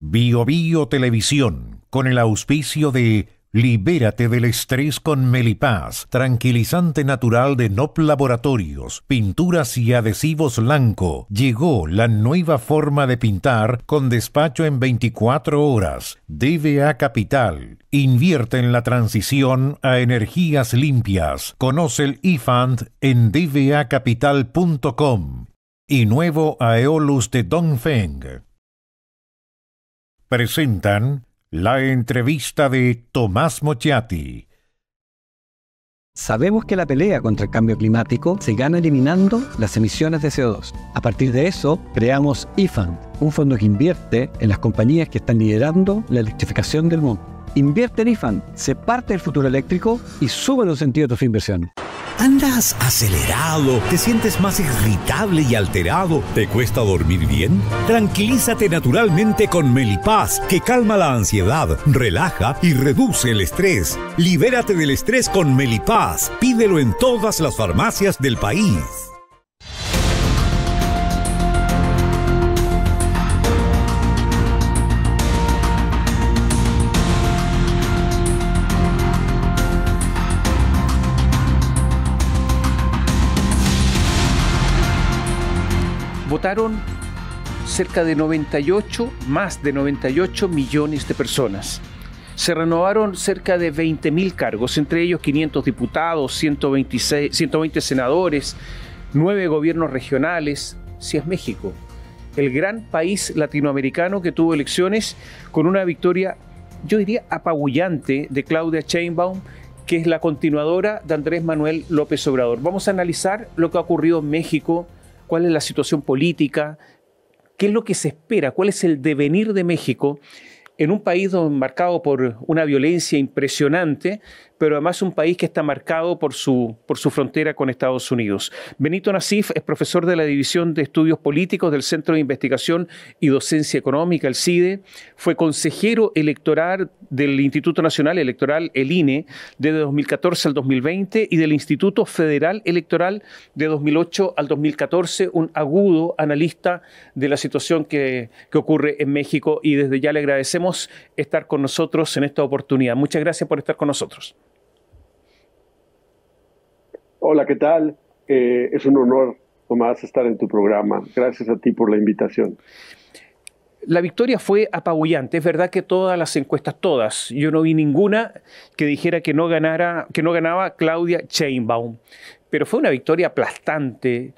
Bio Bio Televisión, con el auspicio de Libérate del estrés con Melipaz, tranquilizante natural de NOP Laboratorios, pinturas y adhesivos Lanco. Llegó la nueva forma de pintar con despacho en 24 horas. DVA Capital. Invierte en la transición a energías limpias. Conoce el eFund en dvacapital.com. Y nuevo Aeolus de Dongfeng. Presentan la entrevista de Tomás Mochiati. Sabemos que la pelea contra el cambio climático se gana eliminando las emisiones de CO2. A partir de eso, creamos eFund, un fondo que invierte en las compañías que están liderando la electrificación del mundo. Invierte en eFund, sé parte del futuro eléctrico y sube los sentidos de tu inversión. ¿Andas acelerado? ¿Te sientes más irritable y alterado? ¿Te cuesta dormir bien? Tranquilízate naturalmente con Melipaz, que calma la ansiedad, relaja y reduce el estrés. Libérate del estrés con Melipaz. Pídelo en todas las farmacias del país. Votaron cerca de más de 98 millones de personas. Se renovaron cerca de 20.000 cargos, entre ellos 500 diputados, 120 senadores, 9 gobiernos regionales. Si es México, el gran país latinoamericano que tuvo elecciones con una victoria, yo diría, apabullante de Claudia Sheinbaum, que es la continuadora de Andrés Manuel López Obrador. Vamos a analizar lo que ha ocurrido en México, cuál es la situación política, qué es lo que se espera, cuál es el devenir de México en un país marcado por una violencia impresionante, pero además un país que está marcado por su frontera con Estados Unidos. Benito Nassif es profesor de la División de Estudios Políticos del Centro de Investigación y Docencia Económica, el CIDE. Fue consejero electoral del Instituto Nacional Electoral, el INE, desde 2014 al 2020 y del Instituto Federal Electoral de 2008 al 2014, un agudo analista de la situación que ocurre en México, y desde ya le agradecemos estar con nosotros en esta oportunidad. Muchas gracias por estar con nosotros. Hola, ¿qué tal? Es un honor, Tomás, estar en tu programa. Gracias a ti por la invitación. La victoria fue apabullante. Es verdad que todas las encuestas, yo no vi ninguna que dijera que no ganaba Claudia Sheinbaum. Pero fue una victoria aplastante,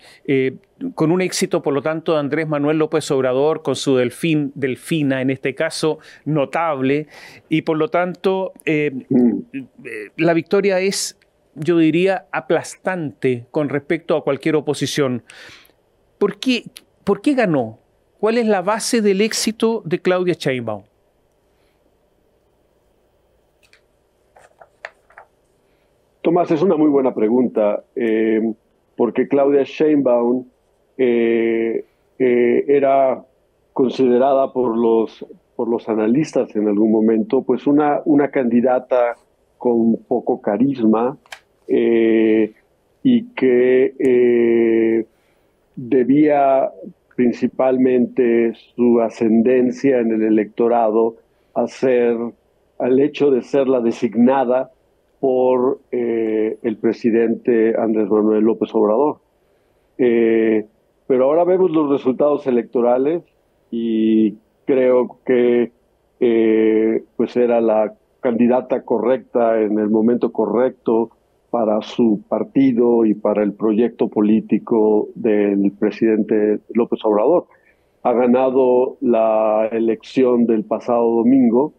con un éxito, por lo tanto, de Andrés Manuel López Obrador, con su delfina, en este caso, notable. Y por lo tanto, la victoria es, yo diría, aplastante con respecto a cualquier oposición. ¿Por qué ganó? ¿Cuál es la base del éxito de Claudia Sheinbaum? Tomás, es una muy buena pregunta, porque Claudia Sheinbaum era considerada por los analistas en algún momento pues una candidata con poco carisma, y que debía principalmente su ascendencia en el electorado al hecho de ser la designada por el presidente Andrés Manuel López Obrador. Pero ahora vemos los resultados electorales y creo que pues era la candidata correcta en el momento correcto para su partido y para el proyecto político del presidente López Obrador. Ha ganado la elección del pasado domingo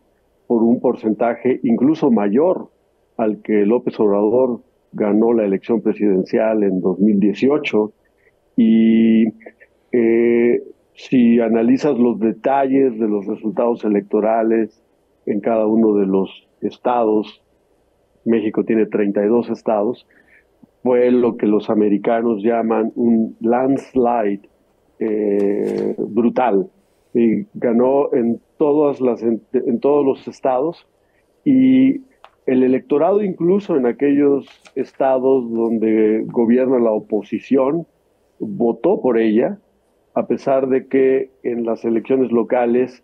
por un porcentaje incluso mayor al que López Obrador ganó la elección presidencial en 2018. Y si analizas los detalles de los resultados electorales en cada uno de los estados, México tiene 32 estados, fue lo que los americanos llaman un landslide brutal. Y ganó en todos los estados, y el electorado, incluso en aquellos estados donde gobierna la oposición, votó por ella, a pesar de que en las elecciones locales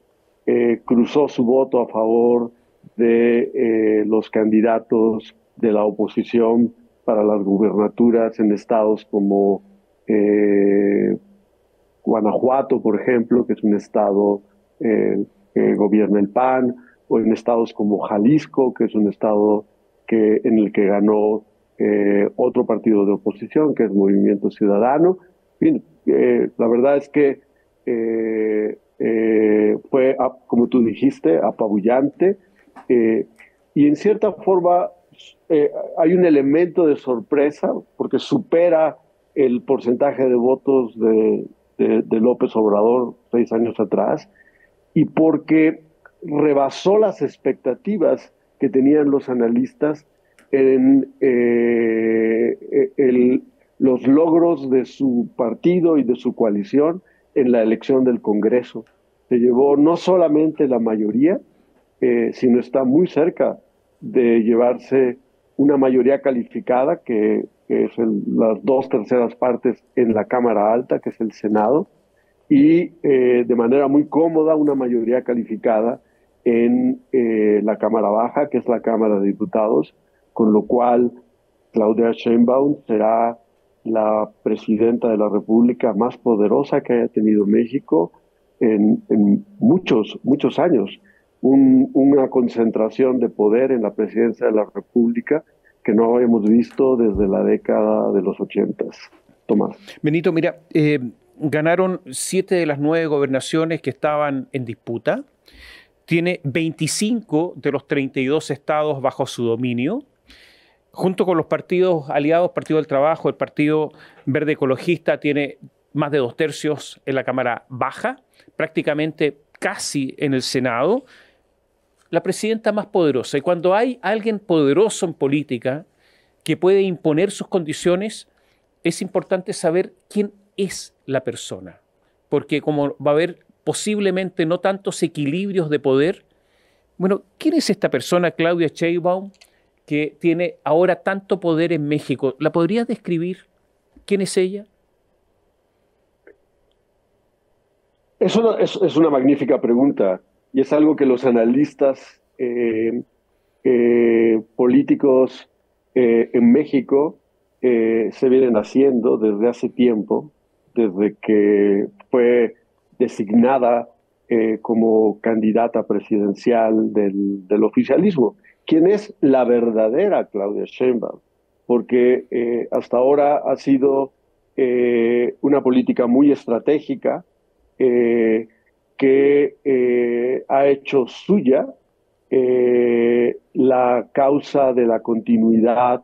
cruzó su voto a favor de los candidatos de la oposición para las gubernaturas en estados como Guanajuato, por ejemplo, que es un estado que gobierna el PAN, o en estados como Jalisco, que es un estado en el que ganó otro partido de oposición, que es Movimiento Ciudadano. En fin, la verdad es que fue, como tú dijiste, apabullante, y en cierta forma hay un elemento de sorpresa porque supera el porcentaje de votos de López Obrador 6 años atrás, y porque rebasó las expectativas que tenían los analistas en los logros de su partido y de su coalición en la elección del Congreso. Se llevó no solamente la mayoría, sino está muy cerca de llevarse una mayoría calificada, que es las 2/3 partes en la Cámara Alta, que es el Senado, y de manera muy cómoda una mayoría calificada en la Cámara Baja, que es la Cámara de Diputados, con lo cual Claudia Sheinbaum será la presidenta de la República más poderosa que haya tenido México en muchos años. Una concentración de poder en la presidencia de la República que no habíamos visto desde la década de los 80. Tomás. Benito, mira, ganaron 7 de las 9 gobernaciones que estaban en disputa. Tiene 25 de los 32 estados bajo su dominio. Junto con los partidos aliados, Partido del Trabajo, el Partido Verde Ecologista, tiene más de 2/3 en la Cámara Baja, prácticamente casi en el Senado. La presidenta más poderosa. Y cuando hay alguien poderoso en política que puede imponer sus condiciones, es importante saber quién es la persona. Porque como va a haber posiblemente no tantos equilibrios de poder, bueno, ¿quién es esta persona, Claudia Sheinbaum, que tiene ahora tanto poder en México? ¿La podrías describir? ¿Quién es ella? Es una magnífica pregunta, y es algo que los analistas políticos en México se vienen haciendo desde hace tiempo, desde que fue designada como candidata presidencial del oficialismo. ¿Quién es la verdadera Claudia Sheinbaum? Porque hasta ahora ha sido una política muy estratégica, que ha hecho suya la causa de la continuidad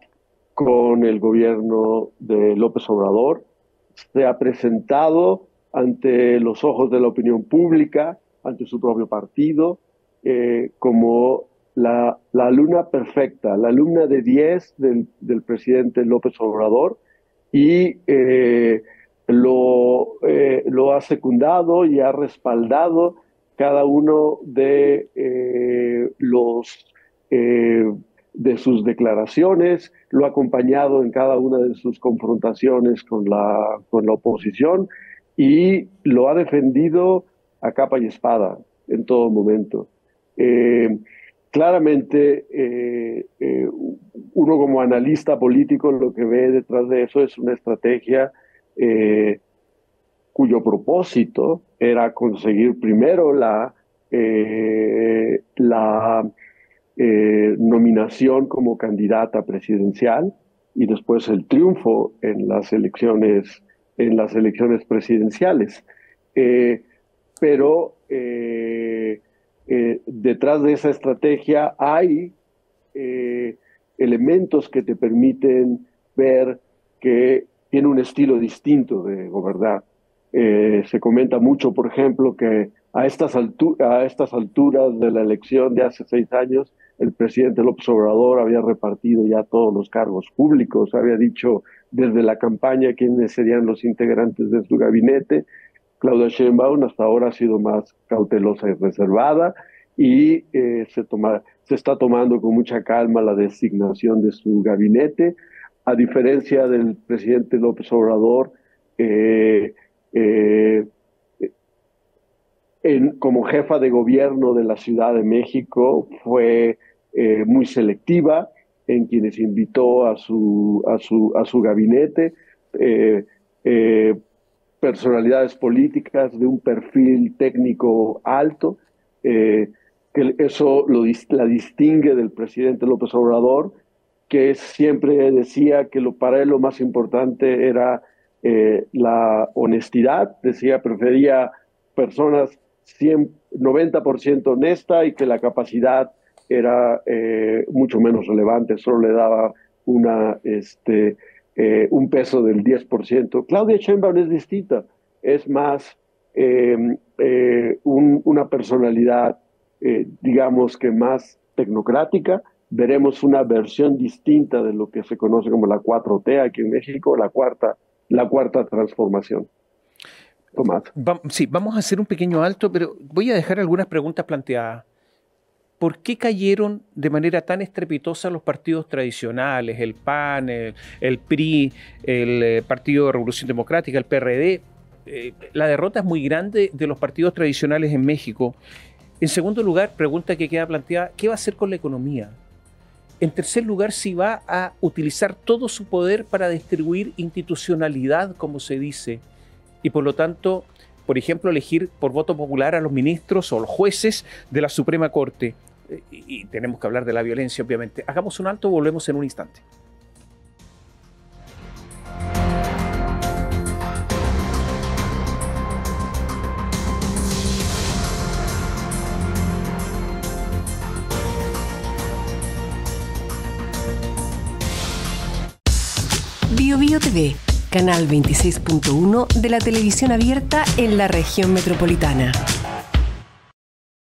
con el gobierno de López Obrador. Se ha presentado ante los ojos de la opinión pública, ante su propio partido, como la alumna perfecta, la alumna de 10 del presidente López Obrador, y lo ha secundado y ha respaldado cada uno de de sus declaraciones, lo ha acompañado en cada una de sus confrontaciones con la oposición, y lo ha defendido a capa y espada en todo momento. Claramente, uno como analista político lo que ve detrás de eso es una estrategia cuyo propósito era conseguir primero la nominación como candidata presidencial y después el triunfo en las elecciones presidenciales. Pero detrás de esa estrategia hay elementos que te permiten ver que tiene un estilo distinto de gobernar. Se comenta mucho, por ejemplo, que a estas alturas de la elección de hace 6 años, el presidente López Obrador había repartido ya todos los cargos públicos, había dicho desde la campaña quiénes serían los integrantes de su gabinete. Claudia Sheinbaum hasta ahora ha sido más cautelosa y reservada, y se está tomando con mucha calma la designación de su gabinete, a diferencia del presidente López Obrador. como jefa de gobierno de la Ciudad de México fue muy selectiva en quienes invitó a su gabinete, eh, eh, personalidades políticas de un perfil técnico alto, que eso la distingue del presidente López Obrador, que siempre decía que para él lo más importante era la honestidad. Decía, prefería personas 90% honesta, y que la capacidad era mucho menos relevante, solo le daba un peso del 10%. Claudia Sheinbaum es distinta, es más una personalidad, digamos que más tecnocrática. Veremos una versión distinta de lo que se conoce como la 4T aquí en México, la cuarta transformación. Tomás. Sí, vamos a hacer un pequeño alto, pero voy a dejar algunas preguntas planteadas. ¿Por qué cayeron de manera tan estrepitosa los partidos tradicionales, el PAN, el PRI, el Partido de Revolución Democrática, el PRD? La derrota es muy grande de los partidos tradicionales en México. En segundo lugar, pregunta que queda planteada, ¿qué va a hacer con la economía? En tercer lugar, si va a utilizar todo su poder para distribuir institucionalidad, como se dice, y por lo tanto, por ejemplo, elegir por voto popular a los ministros o los jueces de la Suprema Corte. Y tenemos que hablar de la violencia, obviamente. Hagamos un alto, volvemos en un instante. BioBio TV, canal 26.1 de la televisión abierta en la región metropolitana.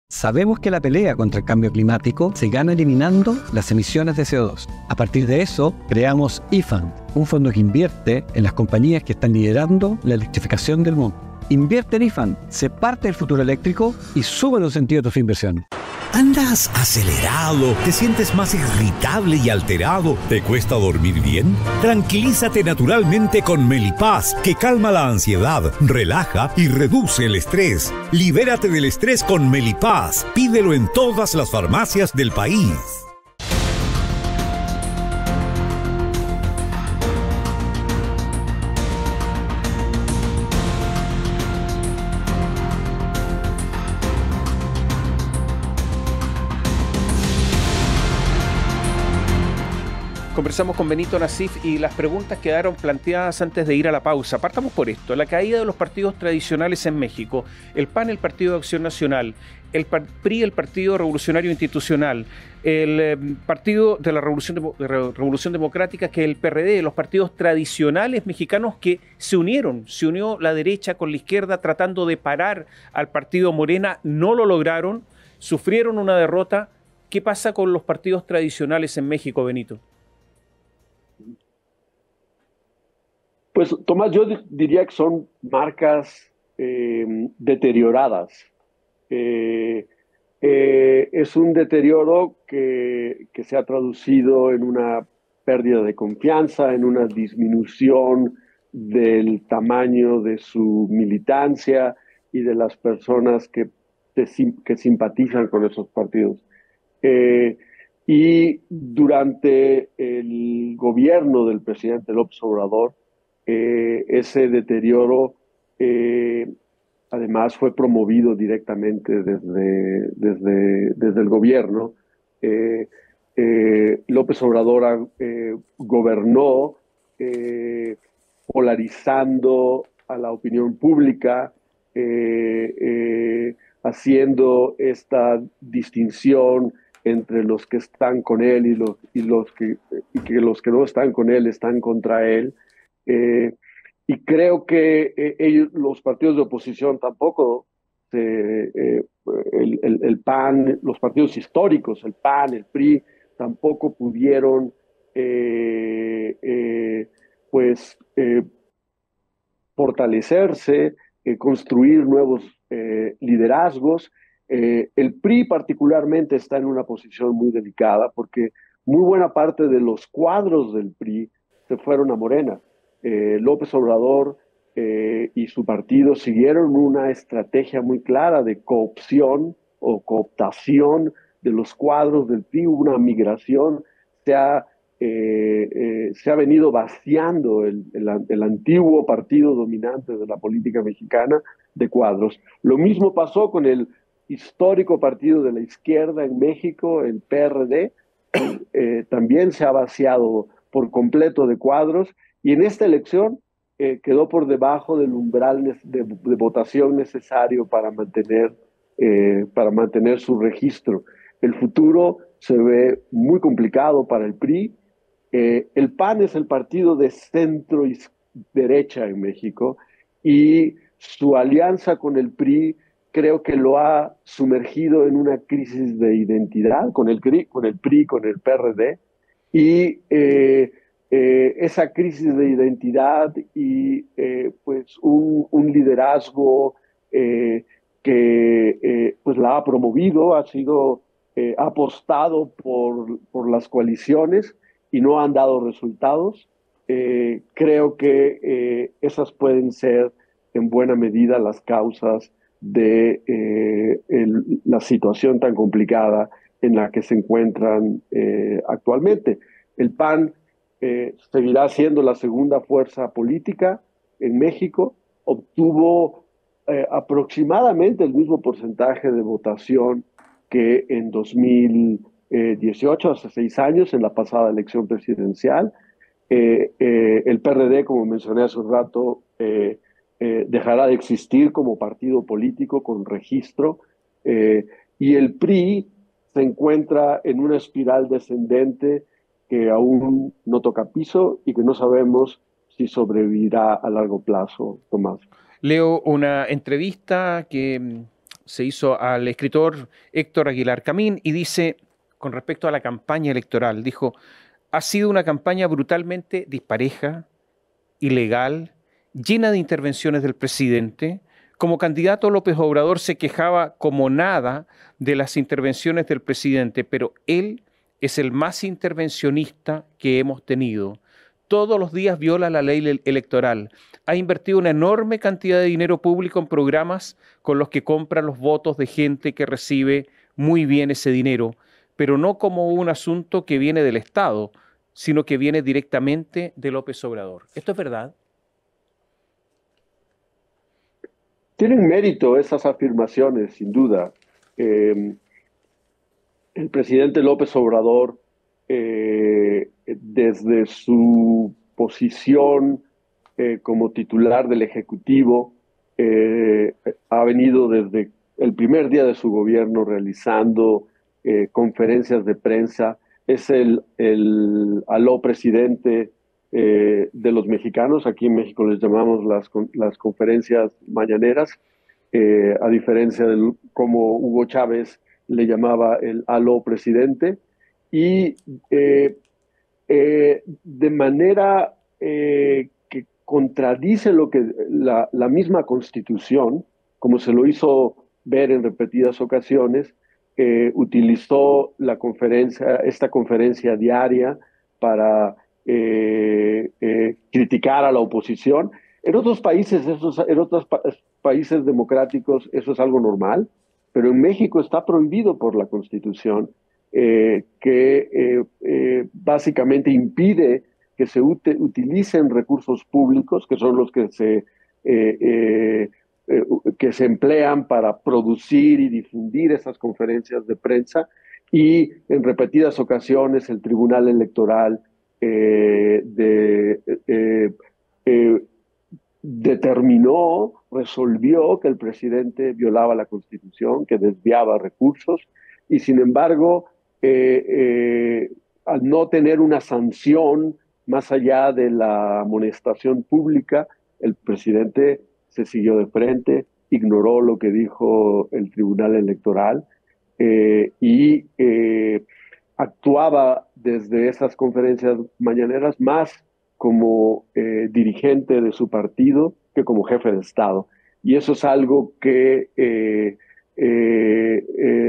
Sabemos que la pelea contra el cambio climático se gana eliminando las emisiones de CO2. A partir de eso, creamos IFAND, un fondo que invierte en las compañías que están liderando la electrificación del mundo. Invierte en IFAND, sé parte del futuro eléctrico y sube los sentidos de tu inversión. ¿Andas acelerado? ¿Te sientes más irritable y alterado? ¿Te cuesta dormir bien? Tranquilízate naturalmente con Melipaz, que calma la ansiedad, relaja y reduce el estrés. Libérate del estrés con Melipaz. Pídelo en todas las farmacias del país. Conversamos con Benito Nassif y las preguntas quedaron planteadas antes de ir a la pausa. Partamos por esto: la caída de los partidos tradicionales en México. El PAN, el Partido de Acción Nacional, el PRI, el Partido Revolucionario Institucional, el Partido de la Revolución Democrática, que el PRD, los partidos tradicionales mexicanos que se unió la derecha con la izquierda tratando de parar al partido Morena, no lo lograron, sufrieron una derrota. ¿Qué pasa con los partidos tradicionales en México, Benito? Pues, Tomás, yo diría que son marcas deterioradas. Es un deterioro que se ha traducido en una pérdida de confianza, en una disminución del tamaño de su militancia y de las personas que simpatizan con esos partidos. Y durante el gobierno del presidente López Obrador, ese deterioro además fue promovido directamente desde el gobierno. López Obrador gobernó polarizando a la opinión pública, haciendo esta distinción entre los que están con él y los que no están con él están contra él. Y creo que los partidos de oposición tampoco, el PAN, los partidos históricos, el PAN, el PRI, tampoco pudieron fortalecerse, construir nuevos liderazgos. El PRI particularmente está en una posición muy delicada porque muy buena parte de los cuadros del PRI se fueron a Morena. López Obrador y su partido siguieron una estrategia muy clara de coopción o cooptación de los cuadros del PRI, una migración, se ha, se ha venido vaciando el antiguo partido dominante de la política mexicana de cuadros. Lo mismo pasó con el histórico partido de la izquierda en México, el PRD, también se ha vaciado por completo de cuadros y en esta elección quedó por debajo del umbral de votación necesario para mantener su registro. El futuro se ve muy complicado para el PRI. El PAN es el partido de centro y derecha en México y su alianza con el PRI creo que lo ha sumergido en una crisis de identidad con el PRI, con el PRD, y esa crisis de identidad y pues un liderazgo que pues la ha promovido, ha apostado por las coaliciones y no han dado resultados. Creo que esas pueden ser en buena medida las causas de la situación tan complicada en la que se encuentran actualmente. El PAN seguirá siendo la segunda fuerza política en México, obtuvo aproximadamente el mismo porcentaje de votación que en 2018, hace 6 años, en la pasada elección presidencial. El PRD, como mencioné hace un rato, dejará de existir como partido político con registro, y el PRI se encuentra en una espiral descendente que aún no toca piso y que no sabemos si sobrevivirá a largo plazo, Tomás. Leo una entrevista que se hizo al escritor Héctor Aguilar Camín y dice, con respecto a la campaña electoral, dijo, ha sido una campaña brutalmente dispareja, ilegal, llena de intervenciones del presidente. Como candidato, López Obrador se quejaba como nada de las intervenciones del presidente, pero él es el más intervencionista que hemos tenido. Todos los días viola la ley electoral. Ha invertido una enorme cantidad de dinero público en programas con los que compra los votos de gente que recibe muy bien ese dinero, pero no como un asunto que viene del Estado, sino que viene directamente de López Obrador. ¿Esto es verdad? Tienen mérito esas afirmaciones, sin duda. El presidente López Obrador, desde su posición como titular del Ejecutivo, ha venido desde el primer día de su gobierno realizando conferencias de prensa. Es el aló presidente de los mexicanos. Aquí en México les llamamos las conferencias mañaneras, a diferencia de como Hugo Chávez le llamaba el aló presidente, y de manera que contradice lo que la misma Constitución, como se lo hizo ver en repetidas ocasiones, utilizó esta conferencia diaria para criticar a la oposición. En otros países, países democráticos, eso es algo normal, pero en México está prohibido por la Constitución, que básicamente impide que se utilicen recursos públicos, que son los que se emplean para producir y difundir esas conferencias de prensa, y en repetidas ocasiones el Tribunal Electoral resolvió que el presidente violaba la Constitución, que desviaba recursos, y sin embargo, al no tener una sanción más allá de la amonestación pública, el presidente se siguió de frente, ignoró lo que dijo el Tribunal Electoral, y actuaba desde esas conferencias mañaneras más como dirigente de su partido que como jefe de Estado. Y eso es algo que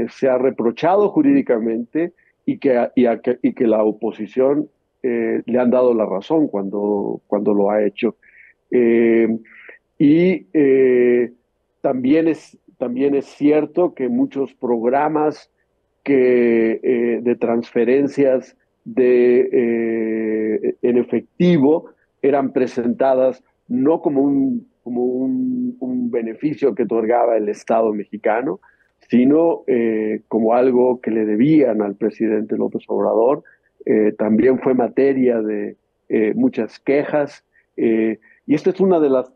se ha reprochado jurídicamente y que la oposición le han dado la razón cuando lo ha hecho. Y también es cierto que muchos programas de transferencias en efectivo eran presentadas no como un beneficio que otorgaba el Estado mexicano, sino como algo que le debían al presidente López Obrador. También fue materia de muchas quejas, y esta es una de las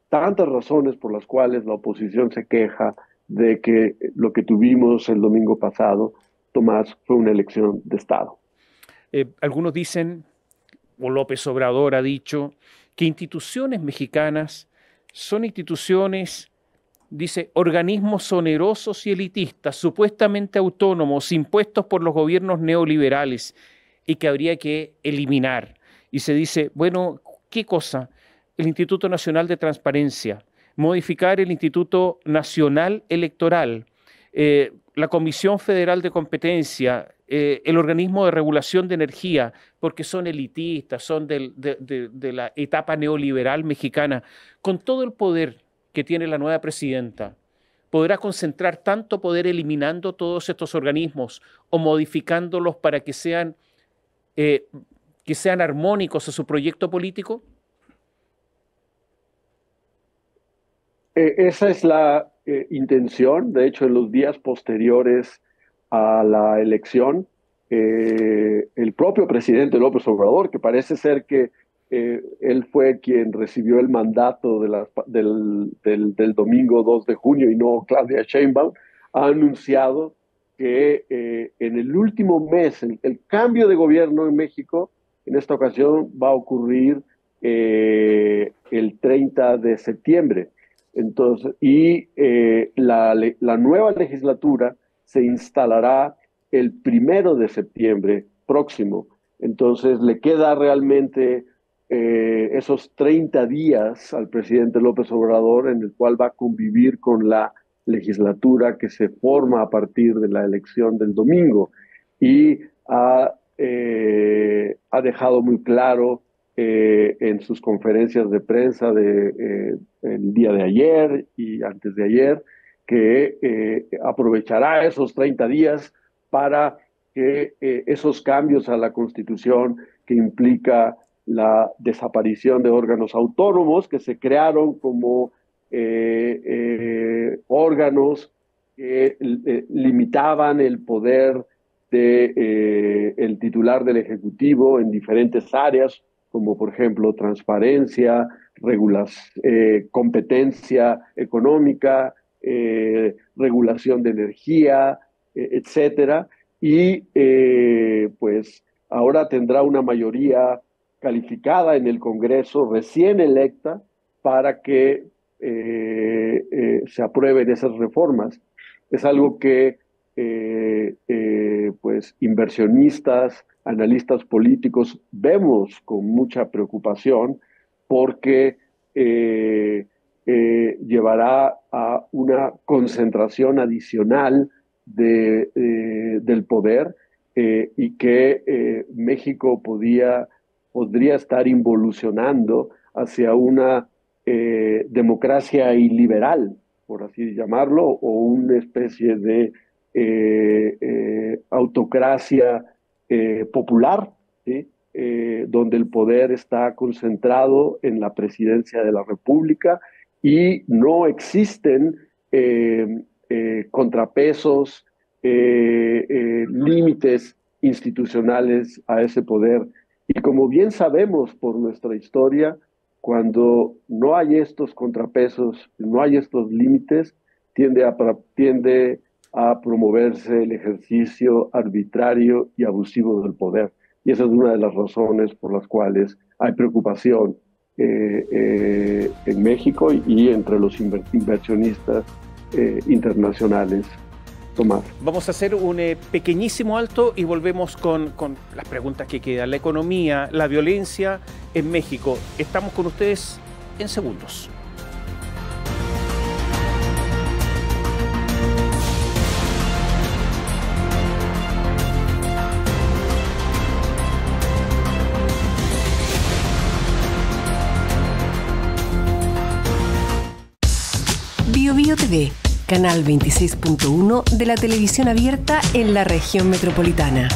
tantas razones por las cuales la oposición se queja de que lo que tuvimos el domingo pasado, Tomás, fue una elección de Estado. Algunos dicen, o López Obrador ha dicho, que instituciones mexicanas son instituciones, dice, organismos onerosos y elitistas, supuestamente autónomos, impuestos por los gobiernos neoliberales y que habría que eliminar. Y se dice, bueno, ¿qué cosa? El Instituto Nacional de Transparencia, modificar el Instituto Nacional Electoral, la Comisión Federal de Competencia, el organismo de regulación de energía, porque son elitistas, son de la etapa neoliberal mexicana. Con todo el poder que tiene la nueva presidenta, ¿podrá concentrar tanto poder eliminando todos estos organismos o modificándolos para que sean armónicos a su proyecto político? Esa es la intención. De hecho, en los días posteriores a la elección, el propio presidente López Obrador, que parece ser que él fue quien recibió el mandato del domingo 2 de junio y no Claudia Sheinbaum, ha anunciado que en el último mes, el cambio de gobierno en México, en esta ocasión va a ocurrir el 30 de septiembre. Entonces, la nueva legislatura se instalará el 1 de septiembre próximo. Entonces, le queda realmente esos 30 días al presidente López Obrador, en el cual va a convivir con la legislatura que se forma a partir de la elección del domingo. Y ha dejado muy claro en sus conferencias de prensa el día de ayer y antes de ayer, que aprovechará esos 30 días para que esos cambios a la Constitución que implica la desaparición de órganos autónomos que se crearon como órganos que limitaban el poder del titular del Ejecutivo en diferentes áreas, como por ejemplo transparencia, competencia económica, regulación de energía, etcétera. Y pues ahora tendrá una mayoría calificada en el Congreso recién electa para que se aprueben esas reformas. Es algo que pues inversionistas, analistas políticos vemos con mucha preocupación, porque llevará a una concentración adicional del poder, y que México podría estar involucionando hacia una democracia iliberal, por así llamarlo, o una especie de autocracia popular, ¿sí? Donde el poder está concentrado en la presidencia de la República y no existen contrapesos, límites institucionales a ese poder. Y como bien sabemos por nuestra historia, cuando no hay estos contrapesos, no hay estos límites, tiende a promoverse el ejercicio arbitrario y abusivo del poder. Y esa es una de las razones por las cuales hay preocupación en México y entre los inversionistas internacionales. Tomás. Vamos a hacer un pequeñísimo alto y volvemos con las preguntas que quedan. La economía, la violencia en México. Estamos con ustedes en segundos. canal 26.1 de la televisión abierta en la región metropolitana.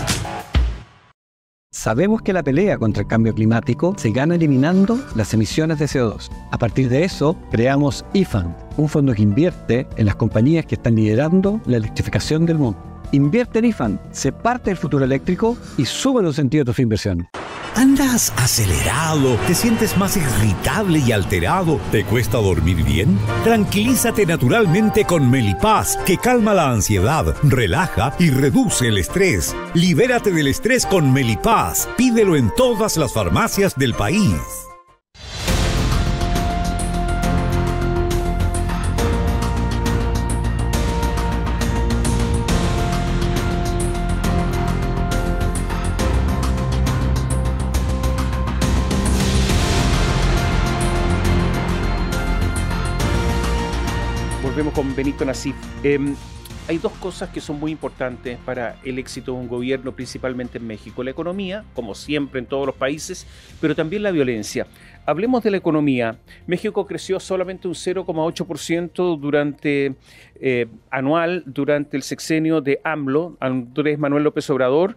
Sabemos que la pelea contra el cambio climático se gana eliminando las emisiones de CO2. A partir de eso, creamos IFAND, un fondo que invierte en las compañías que están liderando la electrificación del mundo. Invierte en IFAND, sé parte del futuro eléctrico y sube los sentidos de tu inversión. ¿Andas acelerado? ¿Te sientes más irritable y alterado? ¿Te cuesta dormir bien? Tranquilízate naturalmente con Melipaz, que calma la ansiedad, relaja y reduce el estrés. Libérate del estrés con Melipaz. Pídelo en todas las farmacias del país. Volvemos con Benito Nassif. Hay dos cosas que son muy importantes para el éxito de un gobierno, principalmente en México. La economía, como siempre en todos los países, pero también la violencia. Hablemos de la economía. México creció solamente un 0,8% anual durante el sexenio de AMLO, Andrés Manuel López Obrador.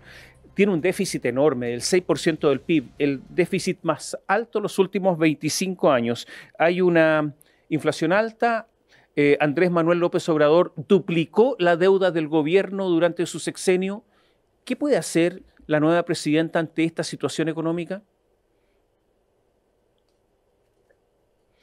Tiene un déficit enorme, el 6% del PIB, el déficit más alto en los últimos 25 años. Hay una inflación alta. Andrés Manuel López Obrador duplicó la deuda del gobierno durante su sexenio. ¿Qué puede hacer la nueva presidenta ante esta situación económica?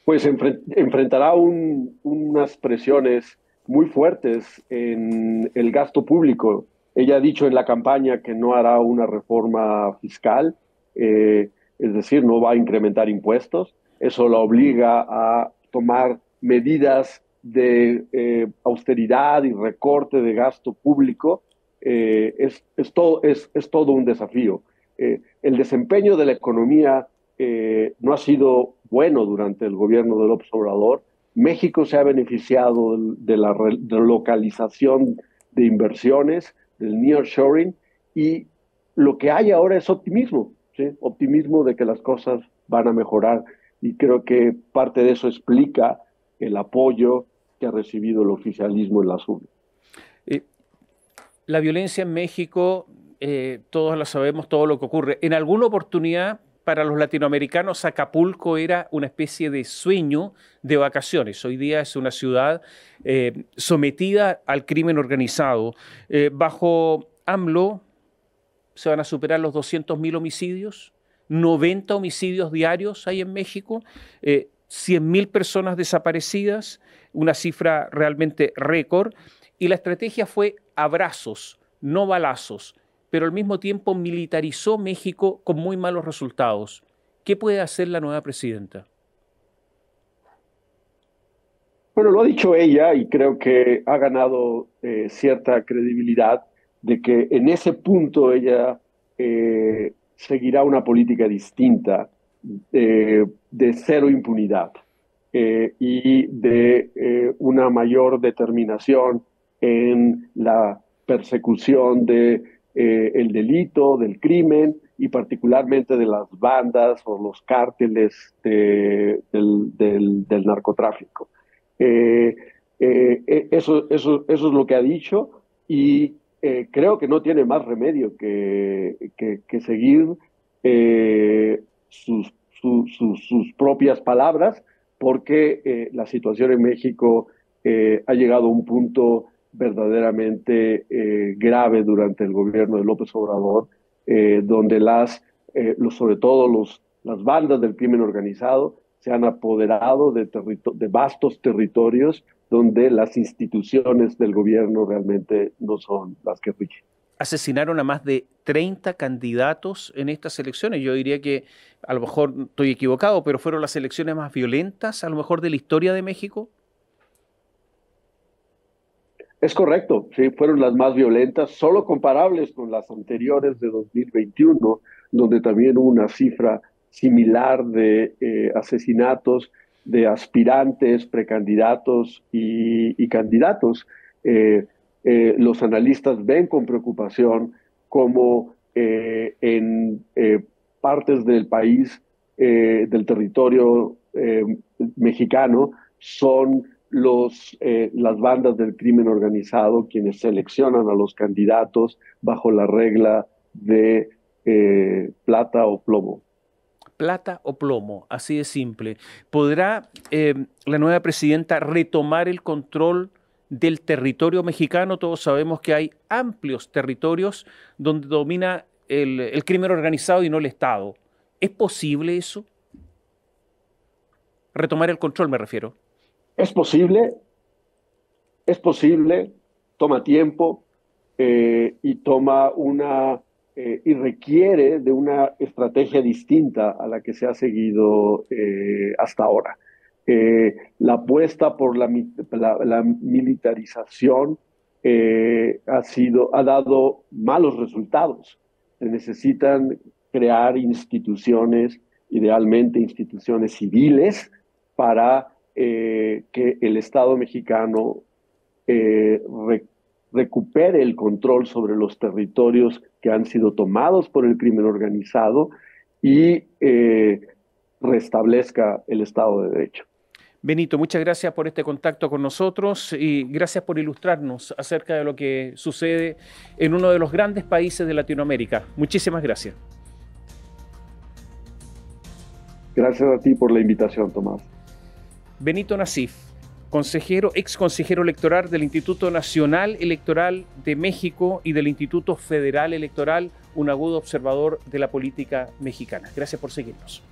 Pues enfrentará unas presiones muy fuertes en el gasto público. Ella ha dicho en la campaña que no hará una reforma fiscal, es decir, no va a incrementar impuestos. Eso la obliga a tomar medidas de austeridad y recorte de gasto público. Es todo un desafío. El desempeño de la economía no ha sido bueno durante el gobierno de López Obrador. México se ha beneficiado de la relocalización de inversiones, del nearshoring, y lo que hay ahora es optimismo, ¿sí? Optimismo de que las cosas van a mejorar, y creo que parte de eso explica el apoyo que ha recibido el oficialismo en las urnas. La violencia en México, todos lo sabemos, todo lo que ocurre. En alguna oportunidad, para los latinoamericanos, Acapulco era una especie de sueño de vacaciones. Hoy día es una ciudad sometida al crimen organizado. Bajo AMLO se van a superar los 200.000 homicidios, 90 homicidios diarios hay en México, 100.000 personas desaparecidas, una cifra realmente récord, y la estrategia fue abrazos, no balazos, pero al mismo tiempo militarizó México con muy malos resultados. ¿Qué puede hacer la nueva presidenta? Bueno, lo ha dicho ella y creo que ha ganado cierta credibilidad de que en ese punto ella seguirá una política distinta de cero impunidad y de una mayor determinación en la persecución de el delito, del crimen y particularmente de las bandas o los cárteles del narcotráfico. Eso es lo que ha dicho, y creo que no tiene más remedio que seguir sus propias palabras, porque la situación en México ha llegado a un punto verdaderamente grave durante el gobierno de López Obrador, donde sobre todo las bandas del crimen organizado se han apoderado de vastos territorios donde las instituciones del gobierno realmente no son las que rigen. Asesinaron a más de 30 candidatos en estas elecciones. Yo diría que, a lo mejor estoy equivocado, pero fueron las elecciones más violentas, a lo mejor, de la historia de México. Es correcto, sí, fueron las más violentas, solo comparables con las anteriores de 2021, donde también hubo una cifra similar de asesinatos de aspirantes, precandidatos y candidatos. Los analistas ven con preocupación cómo en partes del país, del territorio mexicano, son las bandas del crimen organizado quienes seleccionan a los candidatos bajo la regla de plata o plomo. Plata o plomo, así de simple. ¿Podrá la nueva presidenta retomar el control del territorio mexicano? Todos sabemos que hay amplios territorios donde domina el crimen organizado y no el Estado. ¿Es posible eso? Retomar el control, me refiero. Es posible, toma tiempo y toma y requiere de una estrategia distinta a la que se ha seguido hasta ahora. La apuesta por la militarización ha dado malos resultados. Se necesitan crear instituciones, idealmente instituciones civiles, para que el Estado mexicano recupere el control sobre los territorios que han sido tomados por el crimen organizado y restablezca el Estado de Derecho. Benito, muchas gracias por este contacto con nosotros y gracias por ilustrarnos acerca de lo que sucede en uno de los grandes países de Latinoamérica. Muchísimas gracias. Gracias a ti por la invitación, Tomás. Benito Nassif, ex consejero electoral del Instituto Nacional Electoral de México y del Instituto Federal Electoral, un agudo observador de la política mexicana. Gracias por seguirnos.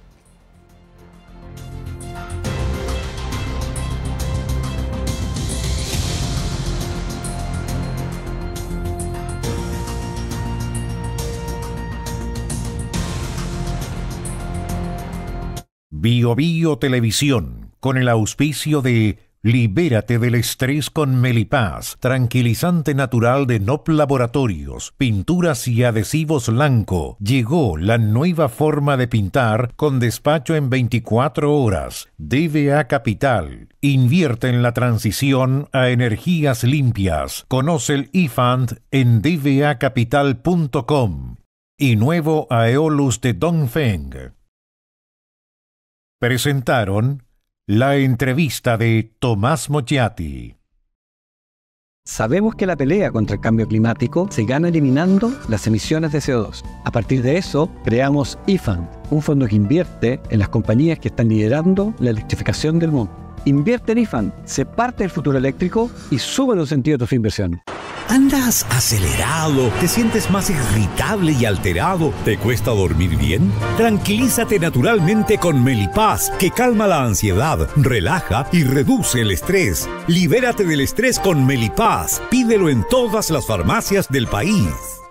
Bio Bio Televisión, con el auspicio de Libérate del estrés con Melipaz, tranquilizante natural de NOP Laboratorios, pinturas y adhesivos Lanco. Llegó la nueva forma de pintar con despacho en 24 horas. DVA Capital. Invierte en la transición a energías limpias. Conoce el eFund en dvacapital.com. Y nuevo Aeolus de Dongfeng. Presentaron la entrevista de Tomás Mochiati. Sabemos que la pelea contra el cambio climático se gana eliminando las emisiones de CO2. A partir de eso, creamos eFund, un fondo que invierte en las compañías que están liderando la electrificación del mundo. Invierte en eFund, sé parte del futuro eléctrico y sube los sentidos de tu inversión. ¿Andas acelerado? ¿Te sientes más irritable y alterado? ¿Te cuesta dormir bien? Tranquilízate naturalmente con Melipaz, que calma la ansiedad, relaja y reduce el estrés. Libérate del estrés con Melipaz. Pídelo en todas las farmacias del país.